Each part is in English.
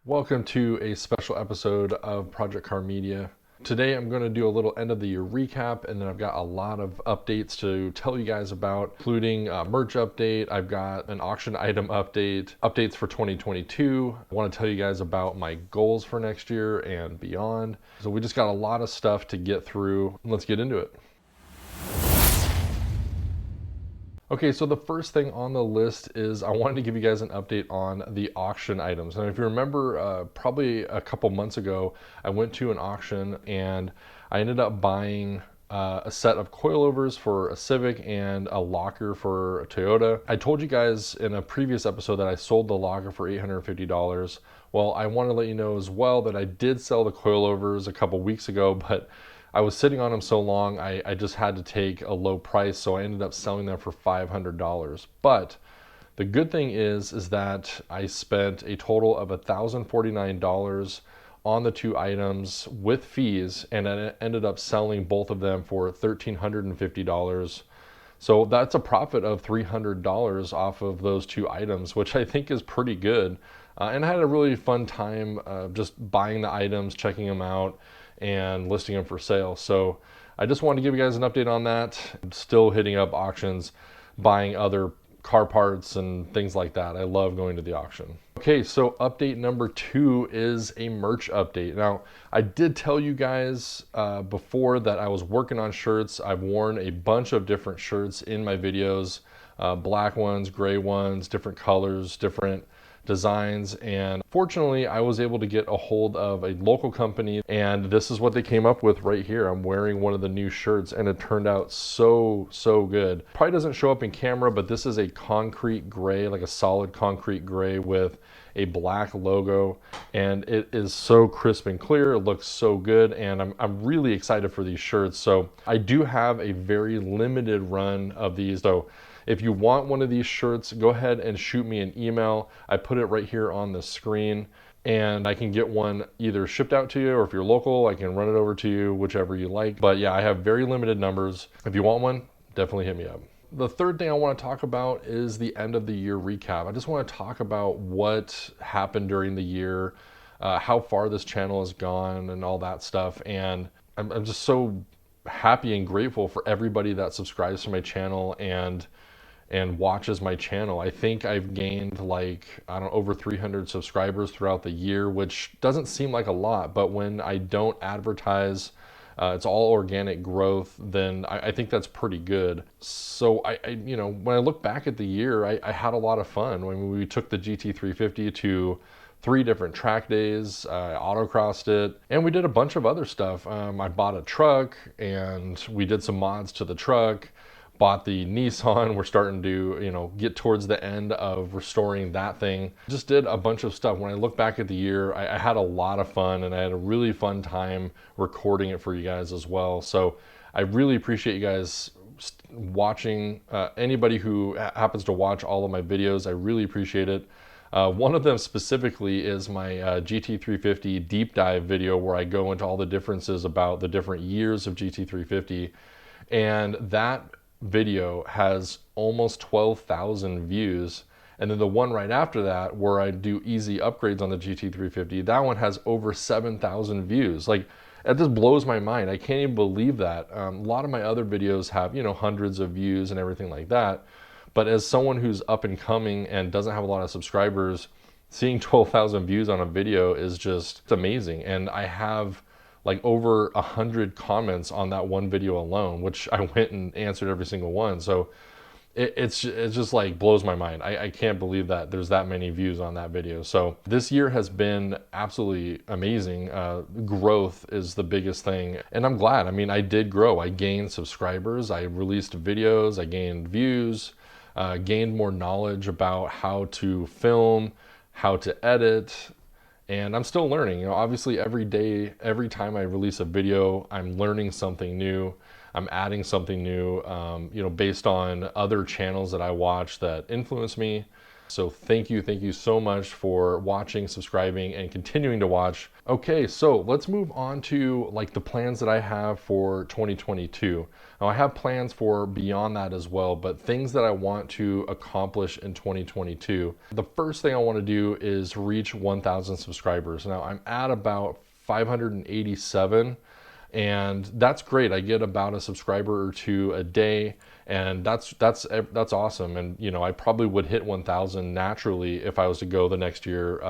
Welcome to a special episode of Project Car Media. Today I'm going to do a little end of the year recap, and then I've got a lot of updates to tell you guys about, including a merch update. I've got an auction item update, updates for 2022. I want to tell you guys about my goals for next year and beyond. So we just got a lot of stuff to get through. Let's get into it. Okay, so the first thing on the list is I wanted to give you guys an update on the auction items. And if you remember, probably a couple months ago, I went to an auction and I ended up buying a set of coilovers for a Civic and a locker for a Toyota. I told you guys in a previous episode that I sold the locker for $850. Well, I want to let you know as well that I did sell the coilovers a couple weeks ago, but I was sitting on them so long, I just had to take a low price, so I ended up selling them for $500. But the good thing is that I spent a total of $1,049 on the two items with fees, and I ended up selling both of them for $1,350. So that's a profit of $300 off of those two items, which I think is pretty good. And I had a really fun time just buying the items, checking them out, and listing them for sale. So I just wanted to give you guys an update on that. I'm still hitting up auctions, buying other car parts and things like that. I love going to the auction. Okay, so update number 2 is a merch update. Now, I did tell you guys before that I was working on shirts. I've worn a bunch of different shirts in my videos, black ones, gray ones, different colors, different designs, and fortunately I was able to get a hold of a local company, and this is what they came up with right here. I'm wearing one of the new shirts and it turned out so good. Probably doesn't show up in camera, but this is a concrete gray, like a solid concrete gray with a black logo, and it is so crisp and clear. It looks so good, and I'm really excited for these shirts. So I do have a very limited run of these. So if you want one of these shirts, go ahead and shoot me an email. I put it right here on the screen, and I can get one either shipped out to you, or if you're local, I can run it over to you, whichever you like. But yeah, I have very limited numbers. If you want one, definitely hit me up. The third thing I want to talk about is the end of the year recap. I just want to talk about what happened during the year, how far this channel has gone, and all that stuff. And I'm just so happy and grateful for everybody that subscribes to my channel and watches my channel. I think I've gained like, I don't know, over 300 subscribers throughout the year, which doesn't seem like a lot, but when I don't advertise, it's all organic growth, then I think that's pretty good. So you know, when I look back at the year, I had a lot of fun. When we took the GT350 to 3 different track days, I autocrossed it, and we did a bunch of other stuff. I bought a truck and we did some mods to the truck. Bought the Nissan. We're starting to, you know, get towards the end of restoring that thing. Just did a bunch of stuff. When I look back at the year, I had a lot of fun, and I had a really fun time recording it for you guys as well. So I really appreciate you guys watching. Anybody who happens to watch all of my videos, I really appreciate it. One of them specifically is my GT350 deep dive video, where I go into all the differences about the different years of GT350, and that video has almost 12,000 views. And then the one right after that, where I do easy upgrades on the GT350, that one has over 7,000 views. Like, it just blows my mind. I can't even believe that. A lot of my other videos have, you know, hundreds of views and everything like that. But as someone who's up and coming and doesn't have a lot of subscribers, seeing 12,000 views on a video is just amazing. And I have like over 100 comments on that one video alone, which I went and answered every single one. So it's just like blows my mind. I can't believe that there's that many views on that video. So this year has been absolutely amazing. Growth is the biggest thing, and I'm glad. I mean, I did grow. I gained subscribers, I released videos, I gained views, gained more knowledge about how to film, how to edit. And I'm still learning. You know, obviously every day, every time I release a video, I'm learning something new. I'm adding something new, you know, based on other channels that I watch that influence me. So thank you so much for watching, subscribing, and continuing to watch. Okay, so let's move on to like the plans that I have for 2022. Now I have plans for beyond that as well, but things that I want to accomplish in 2022. The first thing I want to do is reach 1,000 subscribers. Now I'm at about 587, and that's great. I get about a subscriber or two a day, and that's awesome. And you know, I probably would hit 1,000 naturally if I was to go the next year,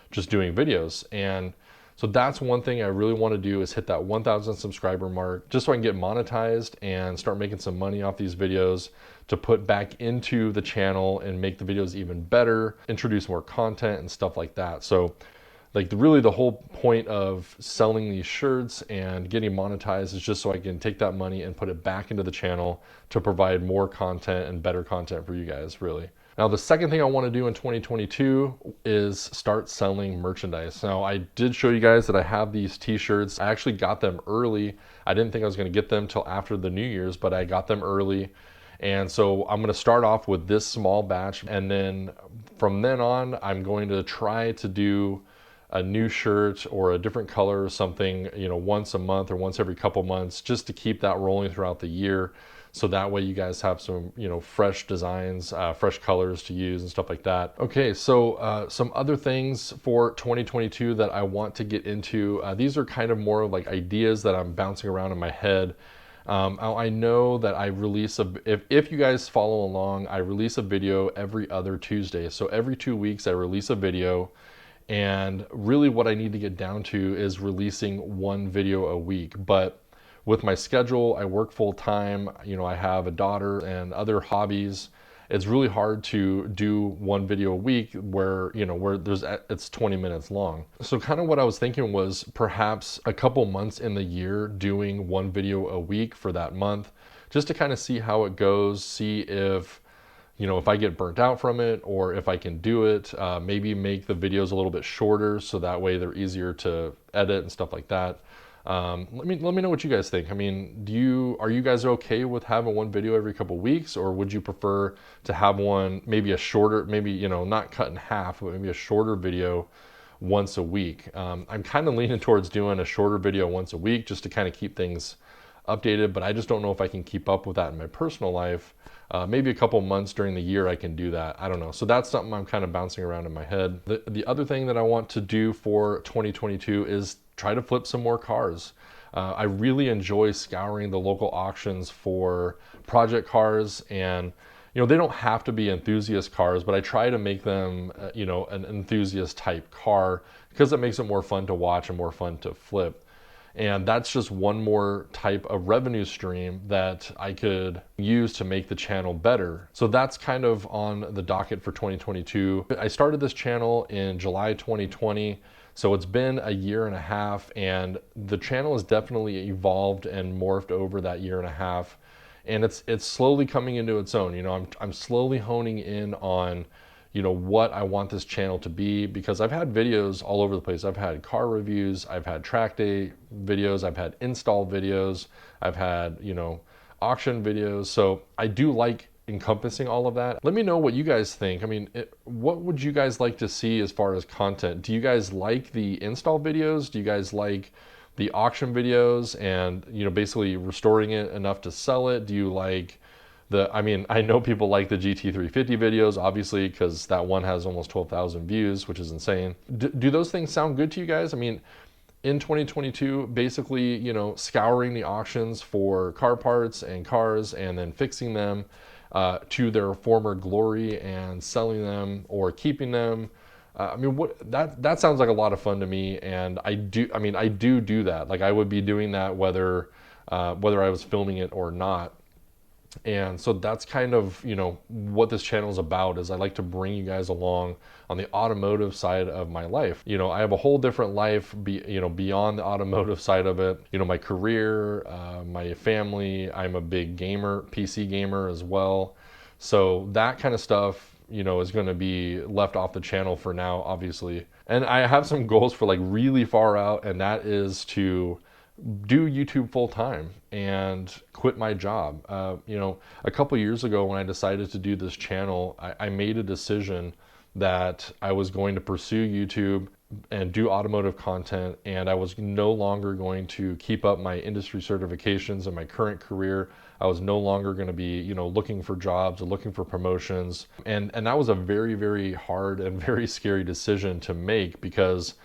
just doing videos. And so that's one thing I really want to do, is hit that 1,000 subscriber mark, just so I can get monetized and start making some money off these videos to put back into the channel and make the videos even better, introduce more content and stuff like that. So like really the whole point of selling these shirts and getting monetized is just so I can take that money and put it back into the channel to provide more content and better content for you guys, really. Now, the second thing I want to do in 2022 is start selling merchandise. Now, I did show you guys that I have these t-shirts. I actually got them early. I didn't think I was going to get them till after the New Year's, but I got them early. And so I'm going to start off with this small batch, and then from then on, I'm going to try to do a new shirt or a different color or something, you know, once a month or once every couple months, just to keep that rolling throughout the year. So that way you guys have some, you know, fresh designs, fresh colors to use and stuff like that. Okay, so some other things for 2022 that I want to get into. These are kind of more like ideas that I'm bouncing around in my head. I know that I release if you guys follow along, I release a video every other Tuesday. So every 2 weeks I release a video. And really what I need to get down to is releasing one video a week. But with my schedule, I work full time, you know, I have a daughter and other hobbies. It's really hard to do one video a week where, you know, it's 20 minutes long. So kind of what I was thinking was perhaps a couple months in the year doing one video a week for that month, just to kind of see how it goes, see if, you know, if I get burnt out from it or if I can do it, maybe make the videos a little bit shorter so that way they're easier to edit and stuff like that. Let me know what you guys think. I mean, are you guys okay with having one video every couple weeks, or would you prefer to have one, maybe a shorter, maybe, you know, not cut in half, but maybe a shorter video once a week? I'm kind of leaning towards doing a shorter video once a week just to kind of keep things updated, but I just don't know if I can keep up with that in my personal life. Maybe a couple months during the year I can do that. I don't know. So that's something I'm kind of bouncing around in my head. The other thing that I want to do for 2022 is try to flip some more cars. I really enjoy scouring the local auctions for project cars, and you know, they don't have to be enthusiast cars, but I try to make them you know, an enthusiast type car, because it makes it more fun to watch and more fun to flip. And that's just one more type of revenue stream that I could use to make the channel better. So that's kind of on the docket for 2022. I started this channel in July 2020. So it's been a year and a half, and the channel has definitely evolved and morphed over that year and a half. And it's slowly coming into its own. You know, I'm slowly honing in on, you know, what I want this channel to be, because I've had videos all over the place. I've had car reviews, I've had track day videos, I've had install videos, I've had, you know, auction videos. So I do like encompassing all of that. Let me know what you guys think. I mean, what would you guys like to see as far as content? Do you guys like the install videos? Do you guys like the auction videos and, you know, basically restoring it enough to sell it? Do you like I mean, I know people like the GT350 videos, obviously, because that one has almost 12,000 views, which is insane. Do those things sound good to you guys? I mean, in 2022, basically, you know, scouring the auctions for car parts and cars and then fixing them to their former glory and selling them or keeping them. I mean, that sounds like a lot of fun to me, and I do that. Like, I would be doing that whether I was filming it or not. And so that's kind of, you know, what this channel is about, is I like to bring you guys along on the automotive side of my life. You know, I have a whole different life, you know, beyond the automotive side of it. You know, my career, my family, I'm a big gamer, PC gamer as well. So that kind of stuff, you know, is going to be left off the channel for now, obviously. And I have some goals for like really far out, and that is to do YouTube full time and quit my job. A couple years ago when I decided to do this channel, I made a decision that I was going to pursue YouTube and do automotive content, and I was no longer going to keep up my industry certifications in my current career. I was no longer going to be, looking for jobs or looking for promotions. And that was a very, very hard and very scary decision to make, because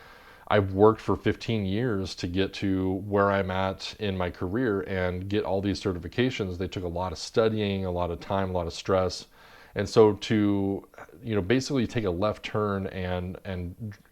I've worked for 15 years to get to where I'm at in my career and get all these certifications. They took a lot of studying, a lot of time, a lot of stress. And so to, basically take a left turn and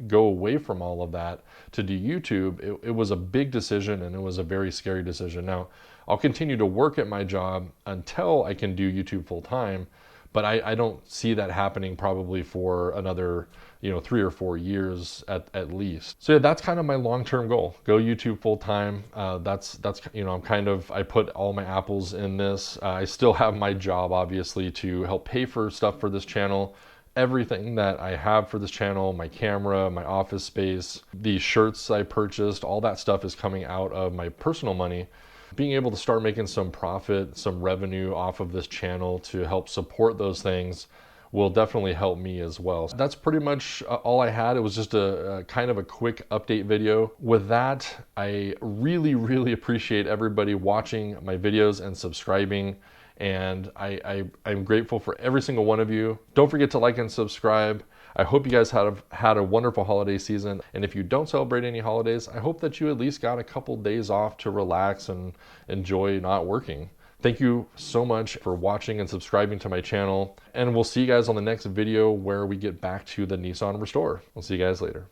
go away from all of that to do YouTube, it was a big decision, and it was a very scary decision. Now, I'll continue to work at my job until I can do YouTube full time, but I don't see that happening probably for another 3 or 4 years at least. So yeah, that's kind of my long-term goal. Go YouTube full time. That's I put all my apples in this. I still have my job, obviously, to help pay for stuff for this channel. Everything that I have for this channel, my camera, my office space, the shirts I purchased, all that stuff is coming out of my personal money. Being able to start making some profit, some revenue off of this channel to help support those things will definitely help me as well. That's pretty much all I had. It was just a kind of a quick update video. With that, I really, really appreciate everybody watching my videos and subscribing. And I'm grateful for every single one of you. Don't forget to like and subscribe. I hope you guys had a wonderful holiday season. And if you don't celebrate any holidays, I hope that you at least got a couple days off to relax and enjoy not working. Thank you so much for watching and subscribing to my channel. And we'll see you guys on the next video where we get back to the Nissan Restore. We'll see you guys later.